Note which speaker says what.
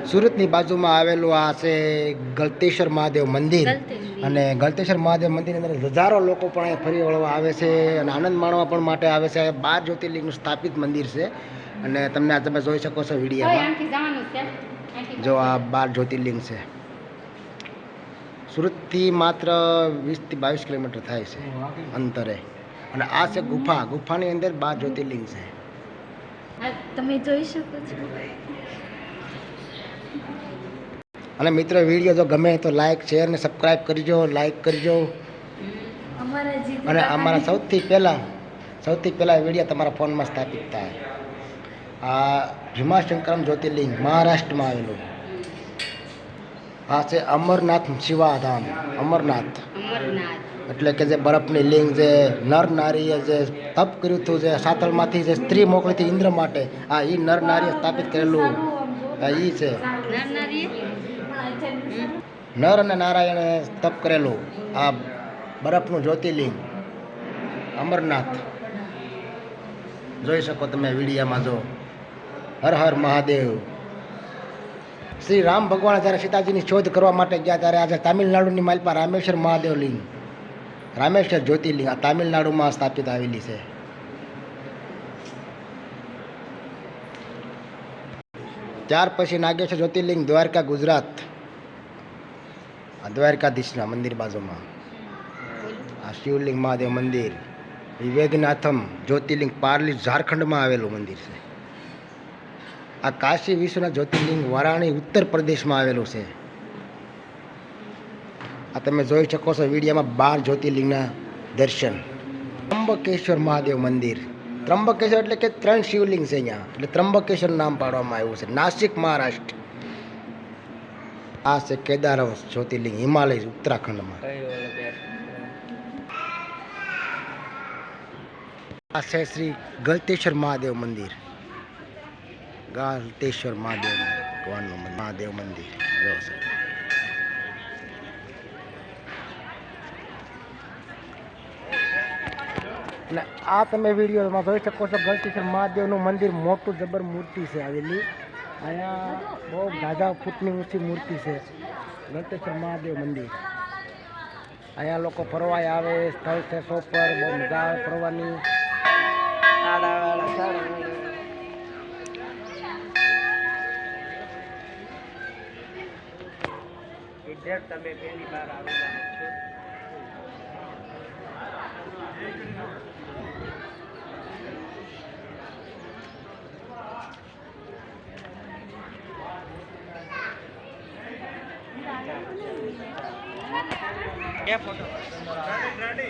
Speaker 1: સુરતની બાજુમાં આવેલું આ છે ગળતેશ્વર મહાદેવ મંદિર અને ગળતેશ્વર મહાદેવ મંદિરની અંદર હજારો લોકો પણ અહીં ફરી વળવા આવે છે અને આનંદ માણવા પણ માટે આવે છે. 12 જ્યોતિર્લિંગનું સ્થાપિત મંદિર છે અને તમને આ તમે જોઈ શકો છો વિડીયોમાં. જો આ 12 જ્યોતિર્લિંગ છે. સુરતથી માત્ર 20 થી 22 કિલોમીટર થાય છે અંતરે અને આ છે ગુફાની અંદર 12 જ્યોતિર્લિંગ છે.
Speaker 2: તમે જોઈ શકો છો.
Speaker 1: અને મિત્રો વિડીયો જો ગમે તો લાઈક શેર ને સબસ્ક્રાઈબ કરજો, લાઈક કરજો. અને અમારા સૌથી પહેલા વિડીયો તમારા ફોનમાં સ્થાપિત થાય. આ ભીમાશંકરમ જ્યોતિર્લિંગ મહારાષ્ટ્રમાં આવેલું. આ છે અમરનાથ શિવાધામ. અમરનાથ એટલે કે જે બરફની લિંગ જે નર નારીએ જે તપ કર્યું હતું, જે સાતળમાંથી જે સ્ત્રી મોકલી હતી ઇન્દ્ર માટે, આ ઈ નર નારીએ સ્થાપિત કરેલું ઈ છે. નર અને નારાયણે તપ કરેલું આ બરફનું જ્યોતિર્લિંગ અમરનાથ જોઈ શકો તમે વિડીયામાં. જો હર હર મહાદેવ. શ્રી રામ ભગવાન જ્યારે સીતાજીની શોધ કરવા માટે ગયા ત્યારે આજે તામિલનાડુની માલપા રામેશ્વર મહાદેવ લિંગ, રામેશ્વર જ્યોતિર્લિંગ આ તામિલનાડુમાં સ્થાપિત આવેલી છે. ત્યાર પછી નાગેશ્વર જ્યોતિર્લિંગ દ્વારકા ગુજરાત, દ્વારકાધીશના મંદિર બાજુમાં. આ શિવલિંગ મહાદેવ મંદિર વિવેકનાથમ જ્યોતિર્લિંગ પારલી ઝારખંડમાં આવેલું મંદિર છે. આ કાશી વિશ્વના જ્યોતિર્લિંગ વારાણસી ઉત્તર પ્રદેશમાં આવેલું છે. આ તમે જોઈ શકો છો વિડીયોમાં 12 જ્યોતિર્લિંગના દર્શન. ત્રંબકેશ્વર મહાદેવ મંદિર. ત્રંબકેશ્વર એટલે કે 3 શિવલિંગ છે અહીંયા, એટલે ત્રંબકેશ્વર નામ પાડવામાં આવ્યું છે. નાસિક મહારાષ્ટ્ર. આ છે કેદાર જ્યોતિર્લિંગ હિમાલય ઉત્તરાખંડમાં. આ છે શ્રી ગળતેશ્વર મહાદેવ મંદિર. ગળતેશ્વર મહાદેવ ભગવાનનું મહાદેવ મંદિર. અને આ તમે વિડીયોમાં જોઈ શકો છો ગળતેશ્વર મહાદેવનું મંદિર. મોટું જબર મૂર્તિ છે આવેલી અહીંયા. બહુ ગાજા ફૂટની ઊંચી મૂર્તિ છે ગળતેશ્વર મહાદેવ મંદિર. અહીંયા લોકો ફરવા આવે, સ્થળ છે સોપર. બહુ મજા આવે ફરવાની. તમે પહેલી વાર આવેલા છો? क्या फोटो रेडी